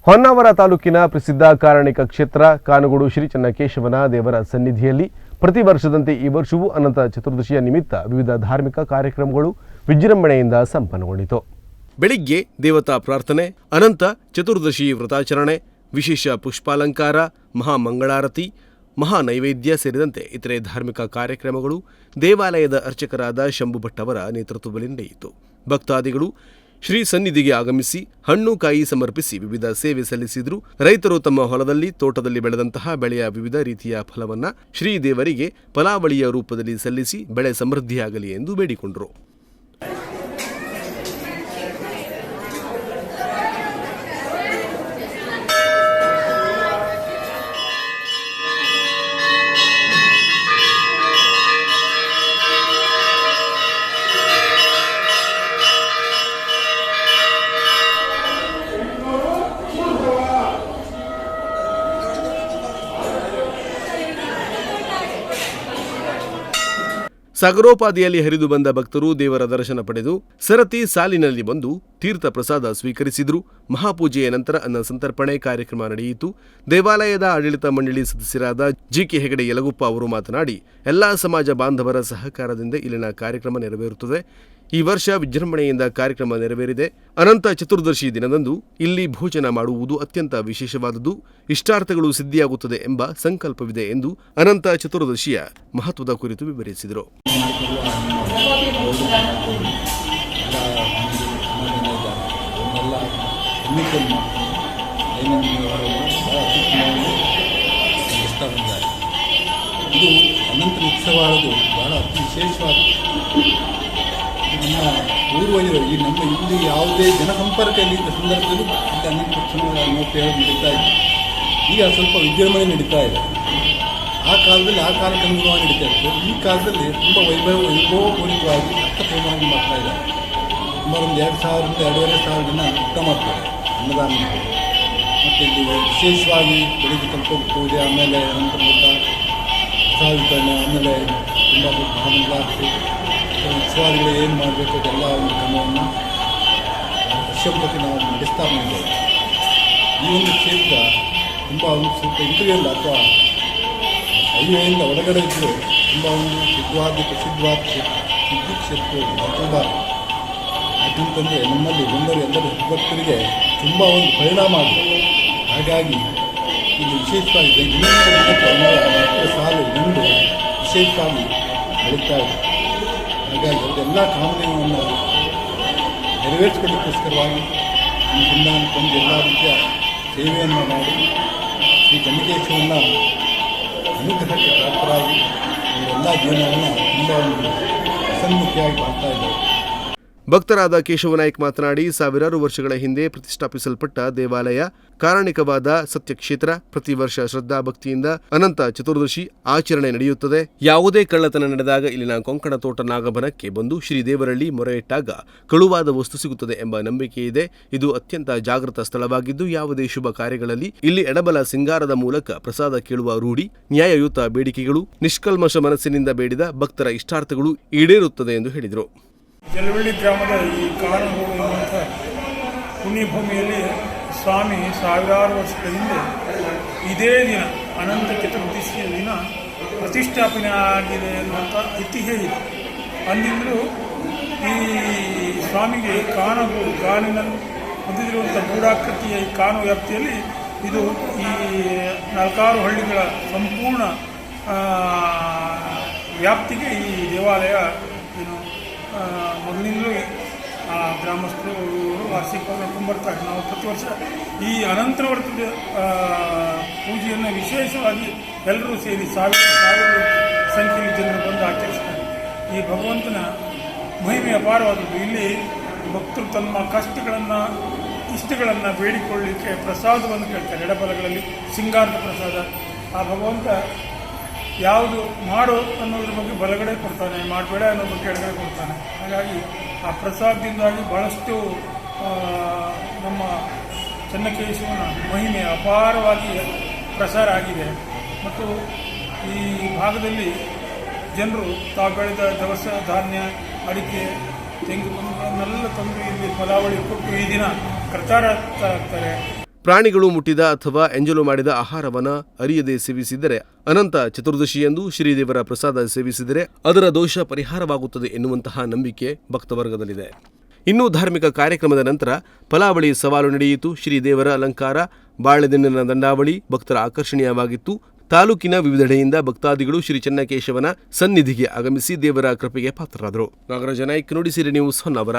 ಹೊನ್ನಾವರ ತಾಲೂಕಿನ ಪ್ರಸಿದ್ಧ ಕಾರಣಿಕ ಕ್ಷೇತ್ರ ಕಾನುಗೋಡು ಶ್ರೀ ಚನ್ನಕೇಶವನ ದೇವರ ಸನ್ನಿಧಿಯಲ್ಲಿ ಪ್ರತಿ ವರ್ಷದಂತೆ ಈ ವರ್ಷವೂ ಅನಂತ ಚತುರ್ದಶಿಯ ನಿಮಿತ್ತ ವಿವಿಧ ಧಾರ್ಮಿಕ ಕಾರ್ಯಕ್ರಮಗಳು ವಿಜೃಂಭಣೆಯಿಂದ ಸಂಪನ್ನಗೊಂಡಿತು. ಬೆಳಿಗ್ಗೆ ದೇವತಾ ಪ್ರಾರ್ಥನೆ, ಅನಂತ ಚತುರ್ದಶಿ ವ್ರತಾಚರಣೆ, ವಿಶೇಷ ಪುಷ್ಪಾಲಂಕಾರ, ಮಹಾಮಂಗಳಾರತಿ, ಮಹಾ ನೈವೇದ್ಯ ಸೇರಿದಂತೆ ಇತರೆ ಧಾರ್ಮಿಕ ಕಾರ್ಯಕ್ರಮಗಳು ದೇವಾಲಯದ ಅರ್ಚಕರಾದ ಶಂಭುಭಟ್ ಅವರ ನೇತೃತ್ವದಲ್ಲಿ ನಡೆಯಿತು. ಭಕ್ತಾದಿಗಳು ಶ್ರೀ ಸನ್ನಿಧಿಗೆ ಆಗಮಿಸಿ ಹಣ್ಣು ಕಾಯಿ ಸಮರ್ಪಿಸಿ ವಿವಿಧ ಸೇವೆ ಸಲ್ಲಿಸಿದರು. ರೈತರು ತಮ್ಮ ಹೊಲದಲ್ಲಿ ತೋಟದಲ್ಲಿ ಬೆಳೆದಂತಹ ಬೆಳೆಯ ವಿವಿಧ ರೀತಿಯ ಫಲವನ್ನ ಶ್ರೀ ದೇವರಿಗೆ ಫಲಾವಳಿಯ ರೂಪದಲ್ಲಿ ಸಲ್ಲಿಸಿ ಬೆಳೆ ಸಮೃದ್ಧಿಯಾಗಲಿ ಎಂದು ಬೇಡಿಕೊಂಡರು. ಸಾಗರೋಪಾದಿಯಲ್ಲಿ ಹರಿದು ಬಂದ ಭಕ್ತರು ದೇವರ ದರ್ಶನ ಪಡೆದು ಸರತಿ ಸಾಲಿನಲ್ಲಿ ಬಂದು ತೀರ್ಥ ಪ್ರಸಾದ ಸ್ವೀಕರಿಸಿದರು. ಮಹಾಪೂಜೆಯ ನಂತರ ಅನ್ನ ಸಂತರ್ಪಣೆ ಕಾರ್ಯಕ್ರಮ ನಡೆಯಿತು. ದೇವಾಲಯದ ಆಡಳಿತ ಮಂಡಳಿ ಸದಸ್ಯರಾದ ಜಿಕೆ ಹೆಗಡೆ ಯಲಗುಪ್ಪ ಅವರು ಮಾತನಾಡಿ, ಎಲ್ಲಾ ಸಮಾಜ ಬಾಂಧವರ ಸಹಕಾರದಿಂದ ಇಲ್ಲಿನ ಕಾರ್ಯಕ್ರಮ ನೆರವೇರುತ್ತದೆ. ಈ ವರ್ಷ ವಿಜೃಂಭಣೆಯಿಂದ ಕಾರ್ಯಕ್ರಮ ನೆರವೇರಿದೆ. ಅನಂತ ಚತುರ್ದಶಿ ದಿನದಂದು ಇಲ್ಲಿ ಭೋಜನ ಮಾಡುವುದು ಅತ್ಯಂತ ವಿಶೇಷವಾದುದು. ಇಷ್ಟಾರ್ಥಗಳು ಸಿದ್ಧಿಯಾಗುತ್ತದೆ ಎಂಬ ಸಂಕಲ್ಪವಿದೆ ಎಂದು ಅನಂತ ಚತುರ್ದಶಿಯ ಮಹತ್ವದ ಕುರಿತು ವಿವರಿಸಿದರು. ಇದು ಅನಂತ ಉತ್ಸವದು ಬಹಳ ಅತಿ ವಿಶೇಷವಾದ ನಮ್ಮ ಪೂರ್ವಜರು ನಮ್ಮ ಇಲ್ಲಿ ಯಾವುದೇ ಜನಸಂಪರ್ಕ ಇಲ್ಲಿದ್ದ ಸಂದರ್ಭದಲ್ಲೂ ಇಲ್ಲಿ ಅನಂತ ಉತ್ಸವಗಳ ನೋಟಗಳು ನಡೀತಾ ಇದೆ. ಈಗ ಸ್ವಲ್ಪ ವಿಜೃಂಭಣೆ ನಡೀತಾ ಇದೆ. ಆ ಕಾಲದಲ್ಲಿ ಆ ಕಾಲಕ್ಕೆ ಅನುಗುಣವಾಗಿ ನಡೀತಾ ಇತ್ತು. ಈ ಕಾಲದಲ್ಲಿ ತುಂಬ ವೈಭವಪೂರಿತವಾಗಿ ಅರ್ಥಪೂರ್ಣವಾಗಿ ಮಾಡ್ತಾ ಇದ್ದಾರೆ. ಸುಮಾರು ಒಂದು 2,000-2,500 ಜನ ಊಟ ಮಾಡ್ತಾರೆ ಅನ್ನದಾನ. ಮತ್ತು ಇಲ್ಲಿ ವಿಶೇಷವಾಗಿ ಬೆಳಿಗ್ಗೆ ಸ್ವಲ್ಪ ಪೂಜೆ, ಆಮೇಲೆ ಅನಂತರ ಊಟ, ಪ್ರಸಾದ ವಿತರಣೆ, ಆಮೇಲೆ ತುಂಬ ಮಹಾಮಂಗಳಾರತಿ, ಉತ್ಸವಾದಿಗಳು ಏನು ಮಾಡಬೇಕು ಅದೆಲ್ಲ ಒಂದು ಕ್ರಮವನ್ನು ವರ್ಷಪ್ರತಿ ನಾವು ನಡೆಸ್ತಾ ಬಂದಿದ್ದೇವೆ. ಈ ಒಂದು ಕ್ಷೇತ್ರ ತುಂಬ ಒಂದು ಸ್ವಲ್ಪ ಇಂಟರ್ವ್ಯೂಲ್ಲ ಅಥವಾ ಹೈವೇಯಿಂದ ಹೊರಗಡೆ ಇದ್ದರೂ ತುಂಬ ಒಂದು ಪ್ರಸಿದ್ಧವಾದ ವಿದ್ಯುತ್ ಕ್ಷೇತ್ರ ಮತ್ತೊಬ್ಬಾರದು. ಯಾಕಂತಂದರೆ ನಮ್ಮಲ್ಲಿ ಎಲ್ಲರೂ ಭಕ್ತರಿಗೆ ತುಂಬ ಒಂದು ಪರಿಣಾಮ ಆಗಿದೆ. ಹಾಗಾಗಿ ಇದು ವಿಶೇಷವಾಗಿದೆ. ಸಾಲು ಇನ್ನೊಂದು ವಿಶೇಷವಾಗಿ ಬೆಳೀತಾ ಇದೆ. ಹಾಗಾಗಿ ಅವರೆಲ್ಲ ಕಾಮನೆಯನ್ನು ನೆರವೇರಿಸಿಕೊಳ್ಳೋಕ್ಕೋಸ್ಕರವಾಗಿ ನಮ್ಮಿಂದ ತಂದು ಎಲ್ಲ ರೀತಿಯ ಸೇವೆಯನ್ನು ಮಾಡಿ ಶ್ರೀ ಚನ್ನಕೇಶವನ ಅನುಗ್ರಹಕ್ಕೆ ಪ್ರಾಪ್ತರಾಗಿ ಅವರೆಲ್ಲ ಜೀವನವನ್ನು ತುಂಬ ಒಂದು ಸನ್ಮುಖಿಯಾಗಿ ಮಾಡ್ತಾ ಇದ್ದಾರೆ. ಭಕ್ತರಾದ ಕೇಶವನಾಯ್ಕ್ ಮಾತನಾಡಿ, ಸಾವಿರಾರು ವರ್ಷಗಳ ಹಿಂದೆ ಪ್ರತಿಷ್ಠಾಪಿಸಲ್ಪಟ್ಟ ದೇವಾಲಯ ಕಾರಣಿಕವಾದ ಸತ್ಯಕ್ಷೇತ್ರ. ಪ್ರತಿ ವರ್ಷ ಶ್ರದ್ಧಾ ಭಕ್ತಿಯಿಂದ ಅನಂತ ಚತುರ್ದಶಿ ಆಚರಣೆ ನಡೆಯುತ್ತದೆ. ಯಾವುದೇ ಕಳ್ಳತನ ನಡೆದಾಗ ಇಲ್ಲಿನ ಕೊಂಕಣ ತೋಟ ನಾಗಬನಕ್ಕೆ ಬಂದು ಶ್ರೀದೇವರಲ್ಲಿ ಮೊರೆ ಇಟ್ಟಾಗ ಕಳುವಾದ ವಸ್ತು ಸಿಗುತ್ತದೆ ಎಂಬ ನಂಬಿಕೆ ಇದೆ. ಇದು ಅತ್ಯಂತ ಜಾಗೃತ ಸ್ಥಳವಾಗಿದ್ದು, ಯಾವುದೇ ಶುಭ ಕಾರ್ಯಗಳಲ್ಲಿ ಇಲ್ಲಿ ಎಡಬಲ ಸಿಂಗಾರದ ಮೂಲಕ ಪ್ರಸಾದ ಕೇಳುವ ರೂಢಿ. ನ್ಯಾಯಯುತ ಬೇಡಿಕೆಗಳು, ನಿಷ್ಕಲ್ಮಶ ಮನಸ್ಸಿನಿಂದ ಬೇಡಿದ ಭಕ್ತರ ಇಷ್ಟಾರ್ಥಗಳು ಈಡೇರುತ್ತದೆ ಎಂದು ಹೇಳಿದರು. ಜಲವಳ್ಳಿ ಗ್ರಾಮದ ಈ ಕಾನೂರು ಎನ್ನುವಂಥ ಪುಣ್ಯಭೂಮಿಯಲ್ಲಿ ಸ್ವಾಮಿ ಸಾವಿರಾರು ವರ್ಷಗಳ ಹಿಂದೆ ಇದೇ ದಿನ ಅನಂತ ಚತುರ್ದಶಿಯ ದಿನ ಪ್ರತಿಷ್ಠಾಪನೆ ಆಗಿದೆ ಎನ್ನುವಂಥ ಐತಿಹ್ಯ ಇದೆ. ಅಂದಿಂದಲೂ ಈ ಸ್ವಾಮಿಗೆ ಕಾನಿನಲ್ಲಿ ಹೊಂದಿರುವಂಥ ಗೂಢಾಕೃತಿಯ ಈ ಕಾನು ವ್ಯಾಪ್ತಿಯಲ್ಲಿ ಇದು ಈ 4 ಹಳ್ಳಿಗಳ ಸಂಪೂರ್ಣ ವ್ಯಾಪ್ತಿಗೆ ಈ ದೇವಾಲಯ ಮೊದಲಿಂದಲೂ ಗ್ರಾಮಸ್ಥರು ವಾರ್ಷಿಕವಾಗಿ ನಡ್ಕೊಂಡು ಬರ್ತಾರೆ. ನಾವು ಪ್ರತಿ ವರ್ಷ ಈ ಅನಂತರ ವ್ರತದ ಪೂಜೆಯನ್ನು ವಿಶೇಷವಾಗಿ ಎಲ್ಲರೂ ಸೇರಿ ಸಾವಿರ ಸಂಖ್ಯೆಯಲ್ಲಿ ಜನರು ಬಂದು ಆಚರಿಸ್ತಾರೆ. ಈ ಭಗವಂತನ ಮಹಿಮೆ ಅಪಾರವಾದದ್ದು. ಇಲ್ಲಿ ಭಕ್ತರು ತಮ್ಮ ಇಷ್ಟಗಳನ್ನು ಬೇಡಿಕೊಳ್ಳಲಿಕ್ಕೆ ಪ್ರಸಾದವನ್ನು ಕೇಳ್ತಾರೆ. ಎಡಬಲಗಳಲ್ಲಿ ಸಿಂಗಾರದ ಪ್ರಸಾದ. ಆ ಭಗವಂತ ಯಾವುದು ಮಾಡು ಅನ್ನೋದ್ರ ಬಗ್ಗೆ ಬಲಗಡೆ ಕೊಡ್ತಾನೆ, ಮಾಡಬೇಡ ಅನ್ನೋ ಬಗ್ಗೆ ಎಡಗಡೆ ಕೊಡ್ತಾನೆ. ಹಾಗಾಗಿ ಆ ಪ್ರಸಾದದಿಂದಾಗಿ ಬಹಳಷ್ಟು ನಮ್ಮ ಚನ್ನಕೇಶವನ ಮಹಿಮೆ ಅಪಾರವಾಗಿ ಪ್ರಸಾರ ಆಗಿದೆ. ಮತ್ತು ಈ ಭಾಗದಲ್ಲಿ ಜನರು ತಾವು ಬೆಳೆದ ದವಸ ಧಾನ್ಯ, ಅಡಿಕೆ, ತೆಂಗು, ತಂದು ಇಲ್ಲಿ ಫಲಾವಳಿ ಕೊಟ್ಟು ಈ ದಿನ ಕೃತಾರ್ಥ ಆಗ್ತಾರೆ. ಪ್ರಾಣಿಗಳು ಮುಟ್ಟಿದ ಅಥವಾ ಎಂಜಲು ಮಾಡಿದ ಆಹಾರವನ್ನು ಅರಿಯದೆ ಸೇವಿಸಿದರೆ ಅನಂತ ಚತುರ್ದಶಿಯಂದು ಶ್ರೀದೇವರ ಪ್ರಸಾದ ಸೇವಿಸಿದರೆ ಅದರ ದೋಷ ಪರಿಹಾರವಾಗುತ್ತದೆ ಎನ್ನುವಂತಹ ನಂಬಿಕೆ ಭಕ್ತವರ್ಗದಲ್ಲಿದೆ. ಇನ್ನು ಧಾರ್ಮಿಕ ಕಾರ್ಯಕ್ರಮದ ನಂತರ ಫಲಾವಳಿ ಸವಾಲು ನಡೆಯಿತು. ಶ್ರೀದೇವರ ಅಲಂಕಾರ, ಬಾಳೆದೆನ್ನಿನ ದಂಡಾವಳಿ ಭಕ್ತರ ಆಕರ್ಷಣೀಯವಾಗಿತ್ತು. ತಾಲೂಕಿನ ವಿವಿಧೆಡೆಯಿಂದ ಭಕ್ತಾದಿಗಳು ಶ್ರೀ ಚೆನ್ನಕೇಶವನ ಸನ್ನಿಧಿಗೆ ಆಗಮಿಸಿ ದೇವರ ಕೃಪೆಗೆ ಪಾತ್ರರಾದರು. ನಾಗರಾಜ ನಾಯ್ಕ್, ನುಡಿಸಿರಿ ನ್ಯೂಸ್, ಹೊನ್ನಾವರ.